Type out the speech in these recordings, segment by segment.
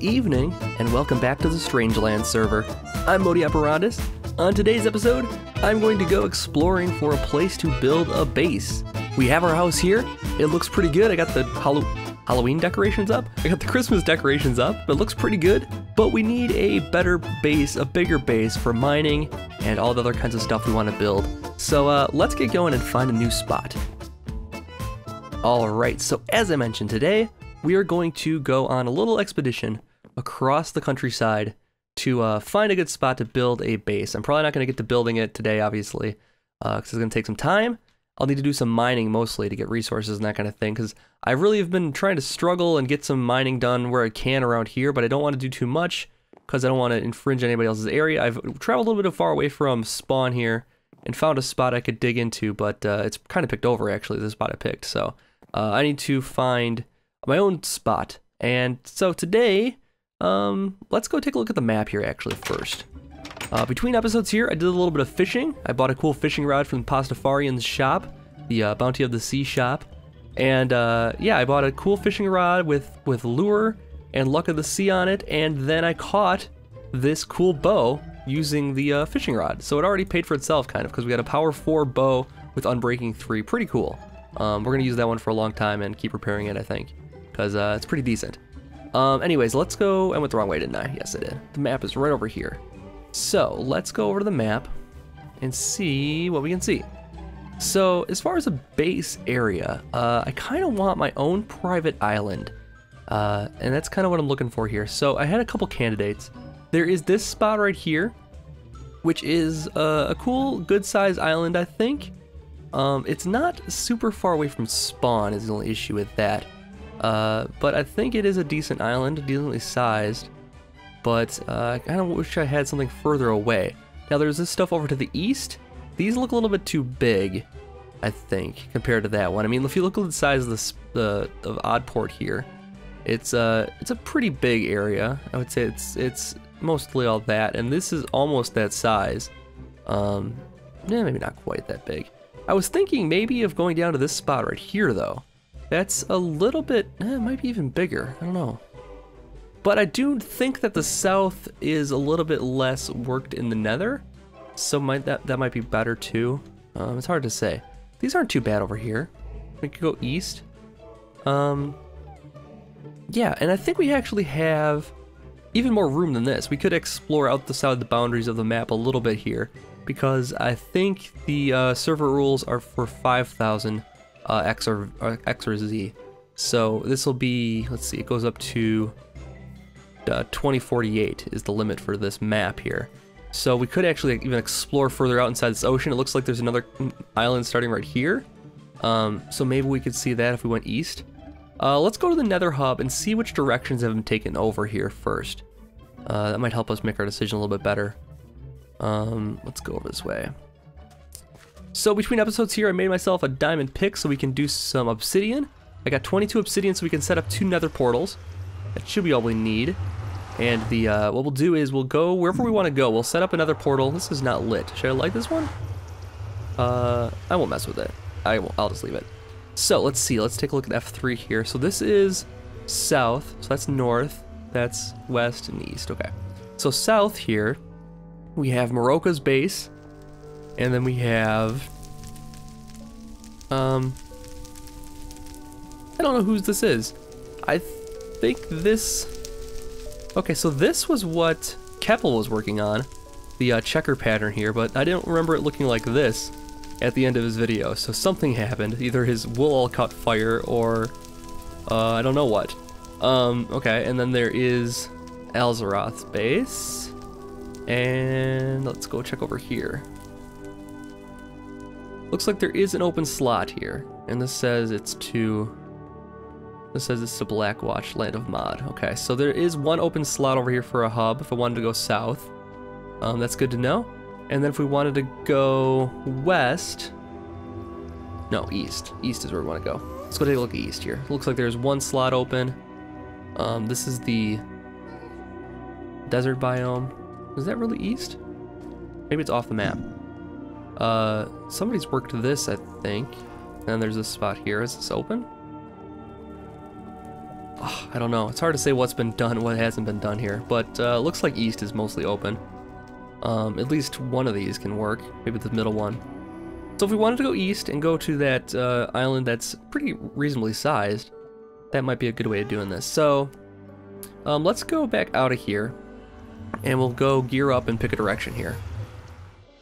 evening, and welcome back to the Strangelands server. I'm Modi Operandus. On today's episode, I'm going to go exploring for a place to build a base. We have our house here. It looks pretty good. I got the Halloween decorations up. I got the Christmas decorations up. It looks pretty good, but we need a better base, a bigger base for mining and all the other kinds of stuff we want to build. So let's get going and find a new spot. All right, so as I mentioned today, we are going to go on a little expedition across the countryside to find a good spot to build a base. I'm probably not going to get to building it today, obviously, because it's going to take some time. I'll need to do some mining mostly to get resources and that kind of thing, because I really have been trying to struggle and get some mining done where I can around here, but I don't want to do too much because I don't want to infringe anybody else's area. I've traveled a little bit far away from spawn here and found a spot I could dig into, but it's kind of picked over, actually, the spot I picked. So I need to find my own spot. And so today, let's go take a look at the map here actually first. Between episodes here, I did a little bit of fishing. I bought a cool fishing rod from Pastafarian's shop, the Bounty of the Sea shop. And yeah, I bought a cool fishing rod with lure and Luck of the Sea on it, and then I caught this cool bow using the fishing rod. So it already paid for itself kind of, because we got a power 4 bow with unbreaking 3. Pretty cool. We're gonna use that one for a long time and keep repairing it, I think, because it's pretty decent. Anyways, let's go. I went the wrong way, didn't I? Yes, I did. The map is right over here. So let's go over to the map and see what we can see. So as far as a base area, I kind of want my own private island, and that's kind of what I'm looking for here. So I had a couple candidates. There is this spot right here, which is a cool, good-sized island, I think. It's not super far away from spawn is the only issue with that. But I think it is a decent island, decently sized. But I kind of wish I had something further away. Now there's this stuff over to the east. These look a little bit too big, I think, compared to that one. I mean, if you look at the size of the Oddport here, it's a pretty big area. I would say it's mostly all that, and this is almost that size. Yeah, maybe not quite that big. I was thinking maybe of going down to this spot right here, though. That's a little bit, it might be even bigger, I don't know. But I do think that the south is a little bit less worked in the nether, so that might be better too. It's hard to say. These aren't too bad over here. We could go east. Yeah, and I think we actually have even more room than this. We could explore outside the boundaries of the map a little bit here, because I think the server rules are for 5,000 X or Z. So this will be, let's see, it goes up to 2048 is the limit for this map here. So we could actually even explore further out inside this ocean. It looks like there's another island starting right here. So maybe we could see that if we went east. Let's go to the Nether Hub and see which directions have been taken over here first. That might help us make our decision a little bit better. Let's go over this way. So between episodes here, I made myself a diamond pick so we can do some obsidian. I got 22 obsidian so we can set up 2 nether portals. That should be all we need. And the what we'll do is we'll go wherever we want to go. We'll set up another portal. This is not lit. Should I light this one? I won't mess with it. I'll just leave it. So let's see. Let's take a look at F3 here. So this is south. So that's north. That's west and east. Okay. So south here, we have Morocco's base. And then we have, I don't know whose this is. I think this, okay, so this was what Keppel was working on, the checker pattern here, but I didn't remember it looking like this at the end of his video, so something happened. Either his wool all caught fire or, I don't know what. Okay, and then there is Alzaroth's base, and let's go check over here. Looks like there is an open slot here, and this says it's to Blackwatch, Land of Mod. Okay, so there is one open slot over here for a hub if I wanted to go south. That's good to know. And then if we wanted to go west, no, east. East is where we want to go. Let's go take a look at east here. Looks like there's one slot open. This is the desert biome. Is that really east? Maybe it's off the map. Somebody's worked this, I think. And then there's this spot here. Is this open? Oh, I don't know. It's hard to say what's been done, what hasn't been done here. But looks like east is mostly open. At least one of these can work. Maybe the middle one. So if we wanted to go east and go to that island that's pretty reasonably sized, that might be a good way of doing this. So let's go back out of here, and we'll go gear up and pick a direction here.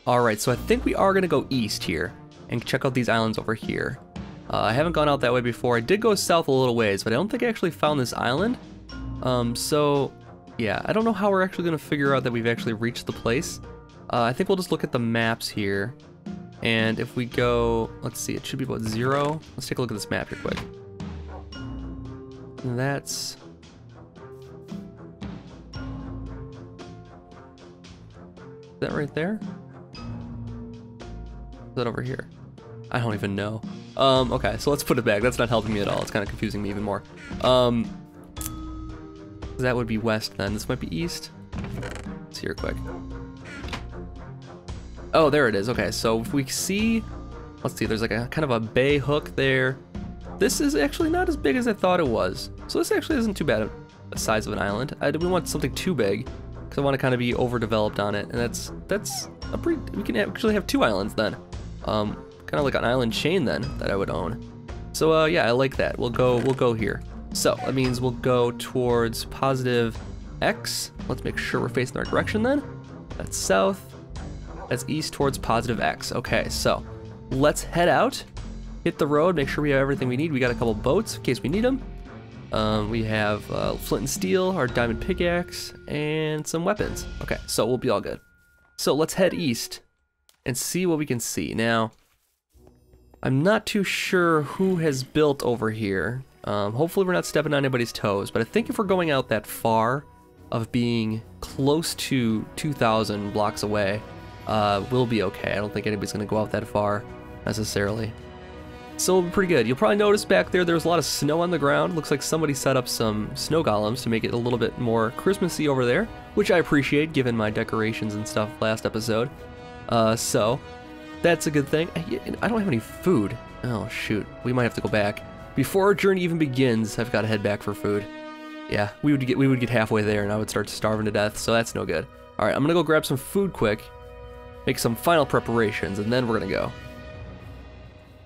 Alright, so I think we are going to go east here and check out these islands over here. I haven't gone out that way before. I did go south a little ways, but I don't think I actually found this island. So yeah, I don't know how we're actually going to figure out that we've actually reached the place. I think we'll just look at the maps here. And if we go, let's see, it should be about 0. Let's take a look at this map here quick. And that's... Is that right there? Is that over here? I don't even know. Okay, so let's put it back. That's not helping me at all. It's kind of confusing me even more. That would be west then. This might be east. Let's see here quick. Oh, there it is. Okay, so if we see, let's see, there's like a kind of a bay hook there. This is actually not as big as I thought it was. So this actually isn't too bad a size of an island. I didn't want something too big because I want to kind of be overdeveloped on it, and that's a pretty. We can actually have 2 islands then, kind of like an island chain then that I would own. So yeah, I like that. We'll go here. So that means we'll go towards positive X. Let's make sure we're facing the right direction then. That's south. That's east towards positive X. Okay, so let's head out, hit the road, make sure we have everything we need. We got a couple boats in case we need them. We have flint and steel, our diamond pickaxe, and some weapons. Okay, so we'll be all good. So let's head east and see what we can see. Now, I'm not too sure who has built over here. Hopefully we're not stepping on anybody's toes, but I think if we're going out that far of being close to 2,000 blocks away, we'll be okay. I don't think anybody's gonna go out that far necessarily. So we'll be pretty good. You'll probably notice back there's a lot of snow on the ground. Looks like somebody set up some snow golems to make it a little bit more Christmassy over there, which I appreciate given my decorations and stuff last episode. So that's a good thing. I don't have any food. Oh shoot, we might have to go back. Before our journey even begins, I've got to head back for food. Yeah, we would get halfway there and I would start starving to death, so that's no good. All right, I'm gonna go grab some food quick, make some final preparations, and then we're gonna go.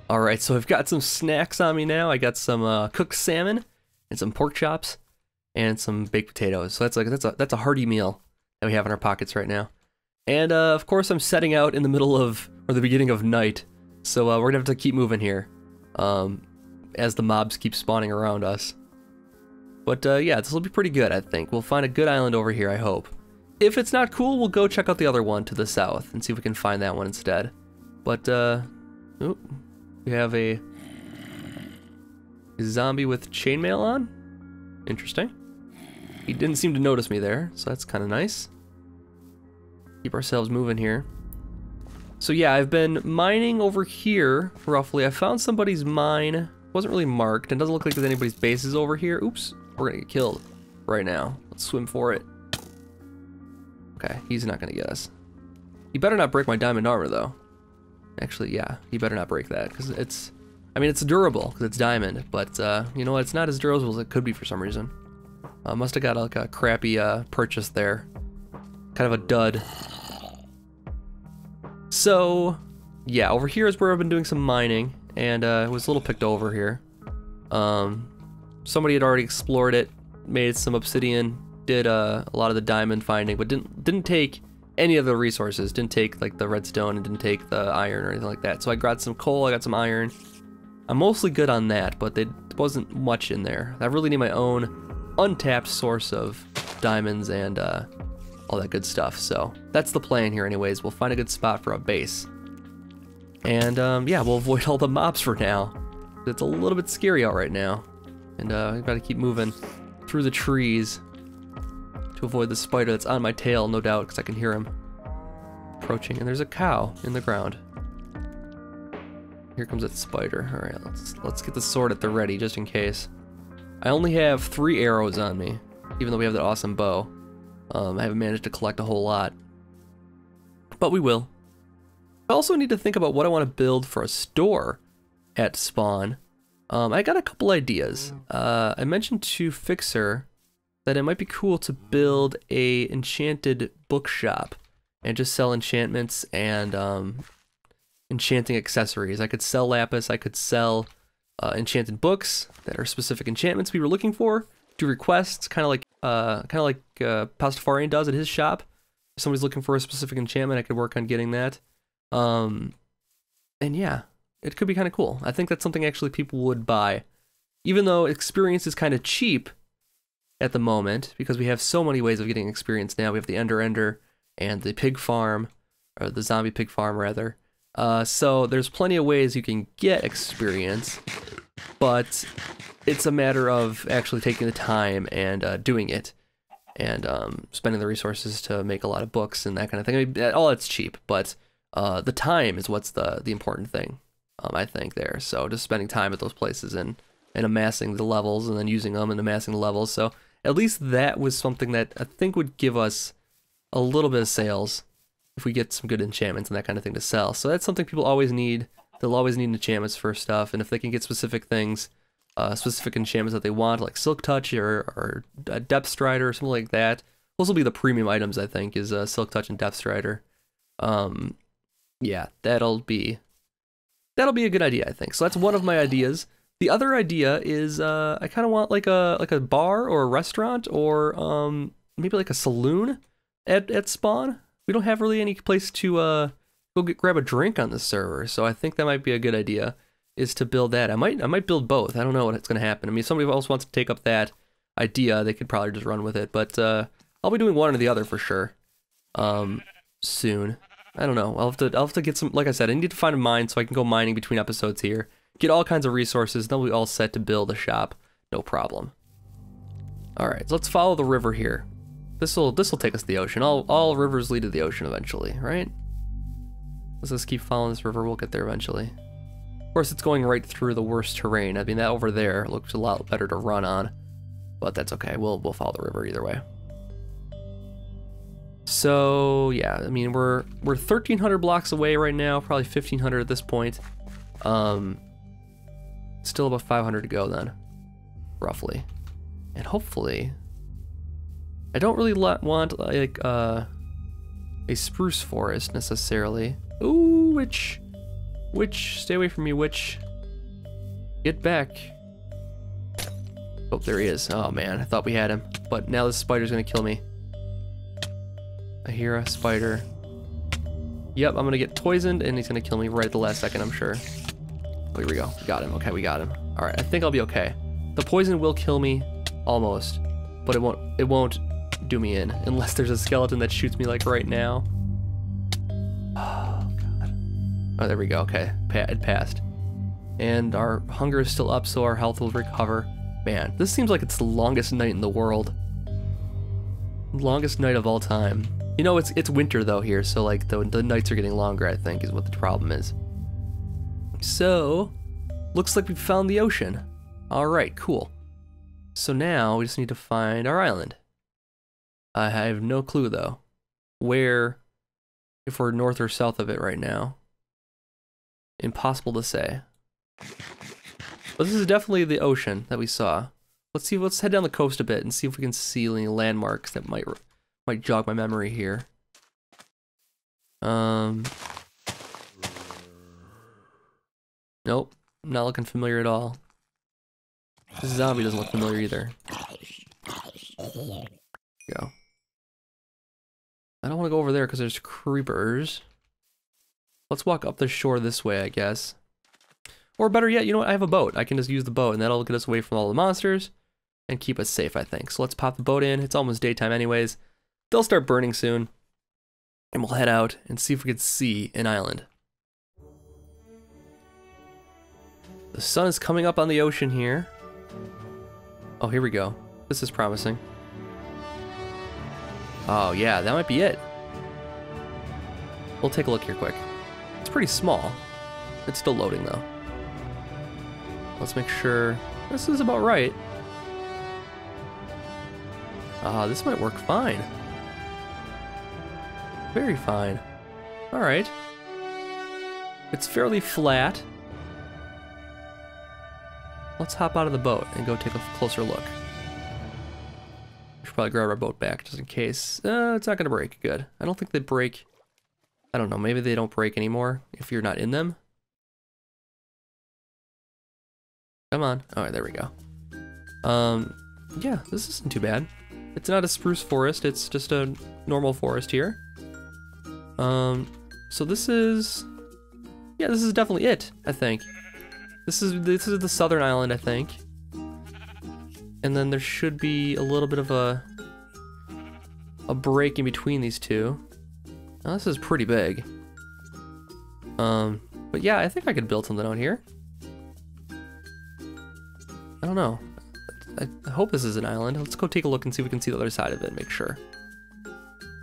All right, so I've got some snacks on me now. I got some cooked salmon and some pork chops and some baked potatoes. So that's a hearty meal that we have in our pockets right now. And of course, I'm setting out in the middle of or the beginning of night, so we're gonna have to keep moving here. As the mobs keep spawning around us. But yeah, this will be pretty good, I think. We'll find a good island over here, I hope. If it's not cool, we'll go check out the other one to the south and see if we can find that one instead. But, oop, we have a zombie with chainmail on. Interesting. He didn't seem to notice me there, so that's kind of nice. Keep ourselves moving here. So yeah, I've been mining over here, roughly. I found somebody's mine. Wasn't really marked, and doesn't look like there's anybody's bases over here. Oops, we're gonna get killed right now. Let's swim for it. Okay, he's not gonna get us. He better not break my diamond armor though. Actually, yeah, he better not break that, because it's, I mean, it's durable, because it's diamond, but you know what, it's not as durable as it could be for some reason. Must have got like a crappy purchase there. Kind of a dud. So, yeah, over here is where I've been doing some mining. And it was a little picked over here. Somebody had already explored it, made some obsidian, did a lot of the diamond finding, but didn't take any of the resources. Didn't take like the redstone and didn't take the iron or anything like that. So I got some coal, I got some iron. I'm mostly good on that, but there wasn't much in there. I really need my own untapped source of diamonds and all that good stuff. So that's the plan here anyways. We'll find a good spot for a base. And yeah, we'll avoid all the mobs for now. It's a little bit scary out right now. And I've got to keep moving through the trees to avoid the spider that's on my tail, no doubt, because I can hear him approaching. And there's a cow in the ground. Here comes that spider. All right, let's get the sword at the ready just in case. I only have 3 arrows on me, even though we have that awesome bow. I haven't managed to collect a whole lot, but we will. I also need to think about what I want to build for a store at spawn. I got a couple ideas. I mentioned to Fixer that it might be cool to build a enchanted bookshop and just sell enchantments and enchanting accessories. I could sell lapis, I could sell enchanted books that are specific enchantments we were looking for, do requests, kind of like Pastafarian does at his shop. If somebody's looking for a specific enchantment, I could work on getting that. And yeah, it could be kind of cool. I think that's something actually people would buy. Even though experience is kind of cheap at the moment, because we have so many ways of getting experience now. We have the Ender and the pig farm, or the zombie pig farm rather. So there's plenty of ways you can get experience, but it's a matter of actually taking the time and doing it, and spending the resources to make a lot of books and that kind of thing. I mean, all that's cheap, but the time is what's the important thing, I think, there. So just spending time at those places and amassing the levels and then using them and amassing the levels. So at least that was something that I think would give us a little bit of sales if we get some good enchantments and that kind of thing to sell. So that's something people always need. They'll always need enchantments for stuff, and if they can get specific things, specific enchantments that they want, like Silk Touch or Depth Strider or something like that. Those will be the premium items, I think, is Silk Touch and Depth Strider. Yeah, that'll be a good idea, I think. So that's one of my ideas. The other idea is I kind of want like a bar or a restaurant or maybe like a saloon at spawn. We don't have really any place to grab a drink on this server, so I think that might be a good idea, is to build that. I might build both. I don't know what's going to happen. I mean, if somebody else wants to take up that idea, they could probably just run with it, but I'll be doing one or the other for sure soon. I don't know. I'll have to get some, like I said, I need to find a mine so I can go mining between episodes here. Get all kinds of resources, then we'll be all set to build a shop. No problem. Alright, so let's follow the river here. This'll take us to the ocean. All rivers lead to the ocean eventually, right? Let's just keep following this river, we'll get there eventually. Of course, it's going right through the worst terrain. I mean, that over there looks a lot better to run on. But that's okay, we'll follow the river either way. So, yeah, I mean, we're 1,300 blocks away right now, probably 1,500 at this point. Still about 500 to go then, roughly. And hopefully, I don't really want like a spruce forest necessarily. Ooh, witch, stay away from me, witch. Get back. Oh, there he is. Oh man, I thought we had him, but now this spider's gonna kill me. I hear a spider. Yep, I'm gonna get poisoned and he's gonna kill me right at the last second, I'm sure. Oh, here we go. We got him. Okay, we got him. All right, I think I'll be okay. The poison will kill me, almost, but it won't do me in unless there's a skeleton that shoots me like right now. Oh god. Oh, there we go. Okay, it passed. And our hunger is still up, so our health will recover. Man, this seems like it's the longest night in the world. Longest night of all time. You know, it's winter though here, so like the nights are getting longer, I think, is what the problem is. So, looks like we found the ocean. Alright, cool. So now we just need to find our island. I have no clue though, where, if we're north or south of it right now. Impossible to say. But this is definitely the ocean that we saw. Let's head down the coast a bit and see if we can see any landmarks that might jog my memory here. Nope, not looking familiar at all. This zombie doesn't look familiar either. Go. I don't want to go over there because there's creepers. Let's walk up the shore this way, I guess. Or better yet, you know what? I have a boat. I can just use the boat and that'll get us away from all the monsters and keep us safe, I think. So let's pop the boat in. It's almost daytime anyways. They'll start burning soon. And we'll head out and see if we can see an island. The sun is coming up on the ocean here. Oh, here we go. This is promising. Oh yeah, that might be it. We'll take a look here quick. It's pretty small. It's still loading though. Let's make sure this is about right. This might work fine. Very fine. Alright. It's fairly flat. let's hop out of the boat and go take a closer look. We should probably grab our boat back just in case. It's not gonna break. Good. I don't think they break. I don't know. Maybe they don't break anymore if you're not in them. Come on. All right, there we go. Yeah, this isn't too bad. It's not a spruce forest. It's just a normal forest here. So this is, yeah, this is definitely it. I think this is the southern island, I think. And then there should be a little bit of a break in between these two. Now, this is pretty big. But yeah, I think I could build something out here. I don't know. I hope this is an island. Let's go take a look and see if we can see the other side of it and make sure.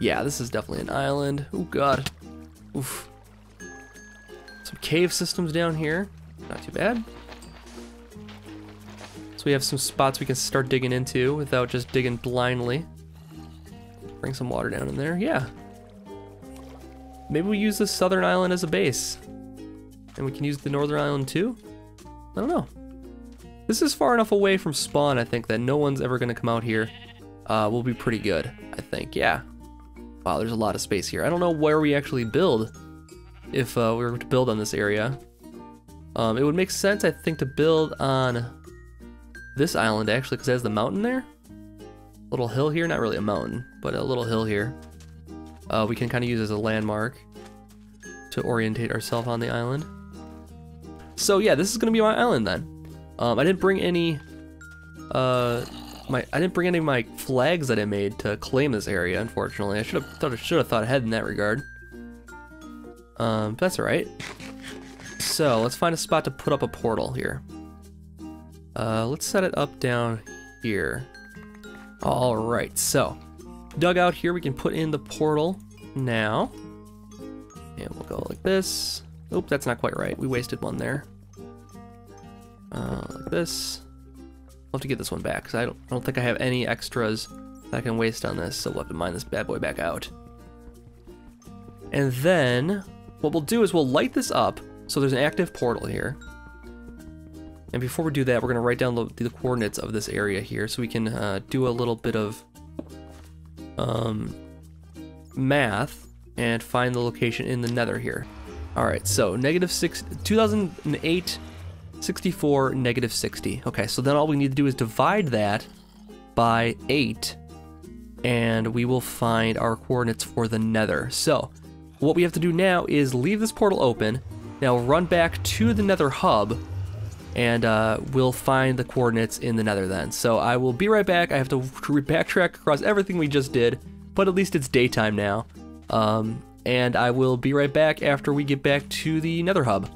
Yeah, this is definitely an island. Oh god. Oof. Some cave systems down here. Not too bad. So we have some spots we can start digging into without just digging blindly. Bring some water down in there. Yeah. Maybe we use the southern island as a base. And we can use the northern island too? I don't know. This is far enough away from spawn, I think, that no one's ever going to come out here. We'll be pretty good, I think. Yeah. Wow, there's a lot of space here. I don't know where we actually build if we were to build on this area. It would make sense, I think, to build on this island, actually, because it has the mountain there. Little hill here. Not really a mountain, but a little hill here. We can kind of use as a landmark to orientate ourselves on the island. So yeah, this is going to be my island then. I didn't bring any I didn't bring any of my flags that I made to claim this area, unfortunately. I should have thought ahead in that regard. But that's alright. So let's find a spot to put up a portal here. Let's set it up down here. Alright, so dug out here, we can put in the portal now. And we'll go like this. Oop, that's not quite right. We wasted one there. Like this. I'll have to get this one back because I don't think I have any extras that I can waste on this, so we'll have to mine this bad boy back out. And then what we'll do is we'll light this up so there's an active portal here. And before we do that, we're going to write down the coordinates of this area here so we can do a little bit of math and find the location in the nether here. Alright, so -6, 2008, 64, -60. Okay, so then all we need to do is divide that by 8, and we will find our coordinates for the nether. So what we have to do now is leave this portal open, now run back to the nether hub, and we'll find the coordinates in the nether then. So I will be right back. I have to backtrack across everything we just did, but at least it's daytime now. And I will be right back after we get back to the nether hub.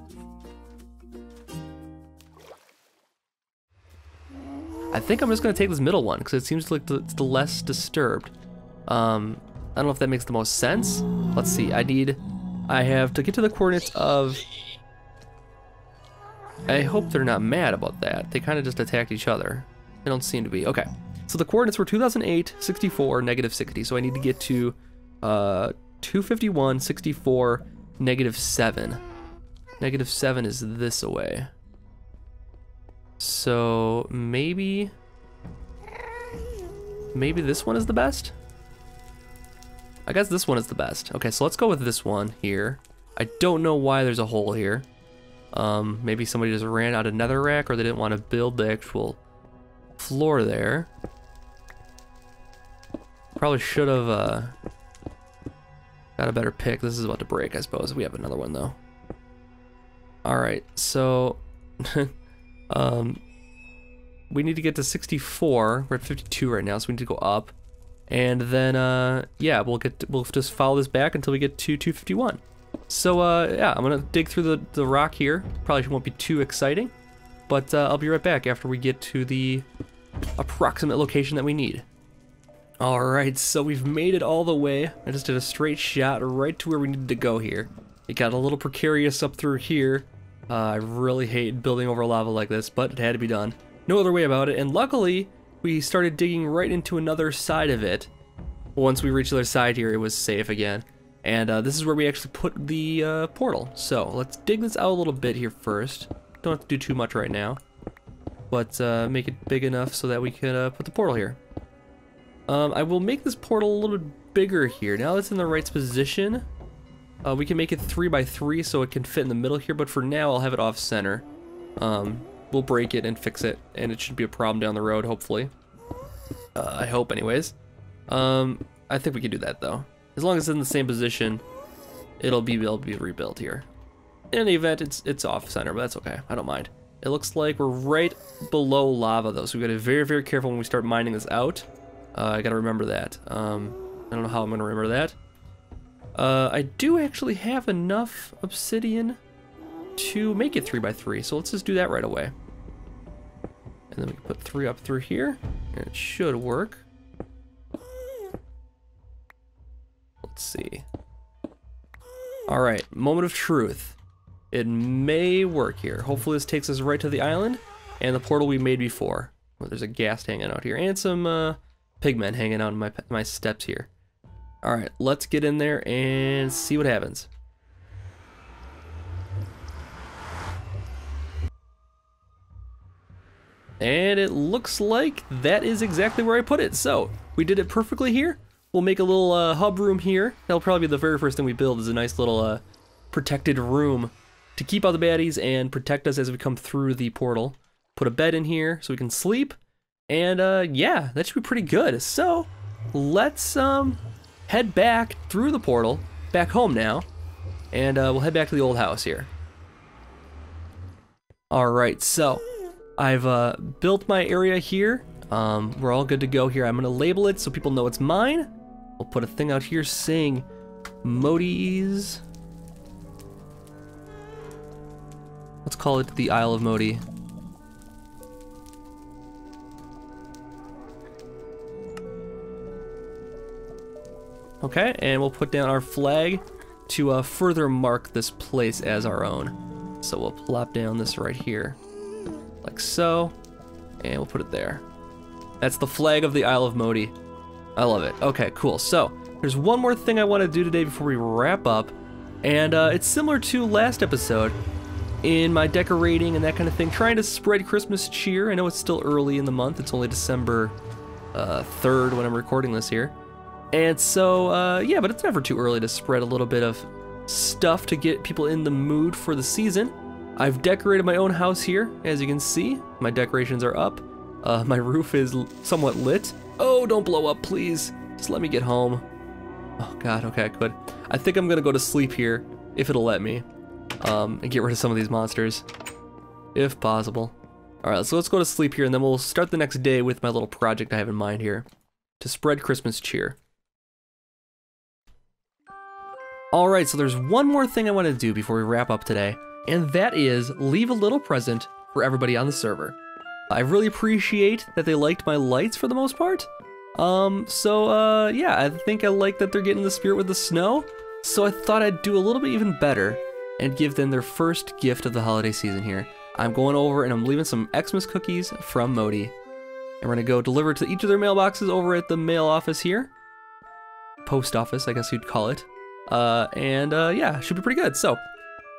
I think I'm just going to take this middle one because it seems like it's the less disturbed. I don't know if that makes the most sense. Let's see. I have to get to the coordinates of... I hope they're not mad about that. They kind of just attacked each other. They don't seem to be. Okay. So the coordinates were 2008, 64, -60. So I need to get to 251, 64, -7. -7 is this away. So maybe this one is the best? I guess this one is the best. Okay, so let's go with this one here. I don't know why there's a hole here. Maybe somebody just ran out of netherrack or they didn't want to build the actual floor there. Probably should have got a better pick. This is about to break, I suppose. We have another one though. Alright, so we need to get to 64. We're at 52 right now, so we need to go up. And then yeah, we'll just follow this back until we get to 251. So yeah, I'm gonna dig through the rock here. Probably won't be too exciting, but I'll be right back after we get to the approximate location that we need. Alright, so we've made it all the way. I just did a straight shot right to where we needed to go here. It got a little precarious up through here. I really hate building over lava like this, but it had to be done. No other way about it, and luckily, we started digging right into another side of it. Once we reached the other side here, it was safe again. And this is where we actually put the portal. So let's dig this out a little bit here first. Don't have to do too much right now. but make it big enough so that we can put the portal here. I will make this portal a little bit bigger here. Now that's in the right position. We can make it 3 by 3 so it can fit in the middle here, but for now I'll have it off center. We'll break it and fix it, and it shouldn't be a problem down the road, hopefully. I hope anyways. I think we can do that though. As long as it's in the same position, it'll be able to be rebuilt here. In any event, it's off center, but that's okay. I don't mind. It looks like we're right below lava though, so we gotta be very, very careful when we start mining this out. I gotta remember that. I don't know how I'm gonna remember that. I do actually have enough obsidian to make it 3 by 3, so let's just do that right away. And then we can put 3 up through here, and it should work. Let's see. All right, moment of truth. It may work here. Hopefully this takes us right to the island and the portal we made before. Well, there's a ghast hanging out here and some pigmen hanging out in my steps here. All right, let's get in there and see what happens. And it looks like that is exactly where I put it. So we did it perfectly here. We'll make a little hub room here. That'll probably be the very first thing we build, is a nice little protected room to keep out the baddies and protect us as we come through the portal. Put a bed in here so we can sleep. And yeah, that should be pretty good. So let's head back through the portal, back home now, and we'll head back to the old house here. All right, so I've built my area here. We're all good to go here. I'm gonna label it so people know it's mine. We'll put a thing out here saying Modi's. Let's call it the Isle of Modi. Okay, and we'll put down our flag to further mark this place as our own. So we'll plop down this right here, like so, and we'll put it there. That's the flag of the Isle of Modi. I love it. Okay, cool. So there's one more thing I want to do today before we wrap up, and it's similar to last episode in my decorating and that kind of thing, trying to spread Christmas cheer. I know it's still early in the month. It's only December 3rd when I'm recording this here. And so, yeah, but it's never too early to spread a little bit of stuff to get people in the mood for the season. I've decorated my own house here, as you can see. My decorations are up. My roof is somewhat lit. Oh, don't blow up, please. Just let me get home. Oh, God, okay, good. I think I'm gonna go to sleep here, if it'll let me, and get rid of some of these monsters, if possible. All right, so let's go to sleep here, and then we'll start the next day with my little project I have in mind here to spread Christmas cheer. All right, so there's one more thing I want to do before we wrap up today, and that is leave a little present for everybody on the server. I really appreciate that they liked my lights for the most part. Yeah, I think I like that they're getting the spirit with the snow, so I thought I'd do a little bit even better and give them their first gift of the holiday season here. I'm going over and I'm leaving some Xmas cookies from Modi, and we're gonna go deliver to each of their mailboxes over at the mail office here. Post office, I guess you'd call it. Yeah, should be pretty good. So,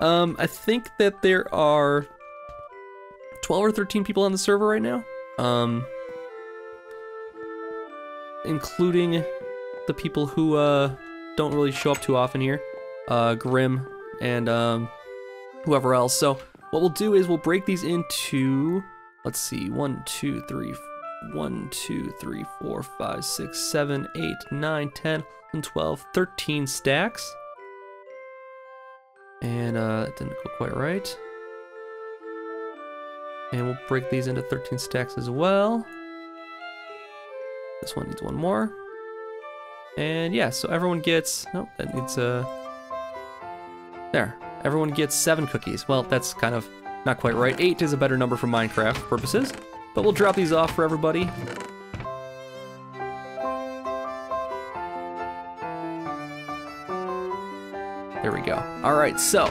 I think that there are 12 or 13 people on the server right now, including the people who don't really show up too often here, Grim and whoever else. So what we'll do is we'll break these into, let's see, 1, 2, 3, 4, 5, 6, 7, 8, 9, 10, 11, 12, 13 stacks. And it didn't go quite right. And we'll break these into 13 stacks as well. This one needs one more. And yeah, so everyone gets, nope, that needs there. Everyone gets 7 cookies. Well, that's kind of not quite right. 8 is a better number for Minecraft purposes, but we'll drop these off for everybody. There we go. All right, so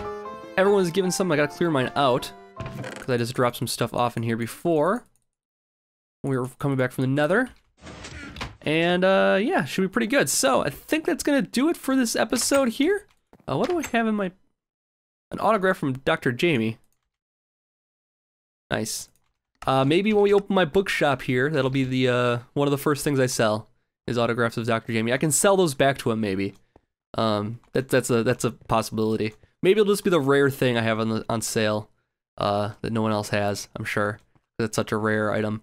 everyone's given some. I gotta clear mine out because I just dropped some stuff off in here before when we were coming back from the Nether. And yeah, should be pretty good. So I think that's gonna do it for this episode here. What do I have in my, an autograph from Dr. Jamie. Nice. Maybe when we open my bookshop here, that'll be the one of the first things I sell is autographs of Dr. Jamie. I can sell those back to him maybe. That's a possibility. Maybe it'll just be the rare thing I have on sale that no one else has, I'm sure. That's such a rare item.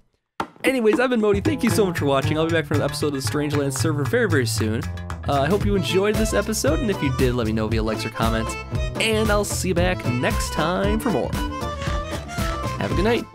Anyways, I've been Modi. Thank you so much for watching. I'll be back for another episode of the Strangelands server very, very soon. I hope you enjoyed this episode, and if you did, let me know via likes or comments. And I'll see you back next time for more. Have a good night.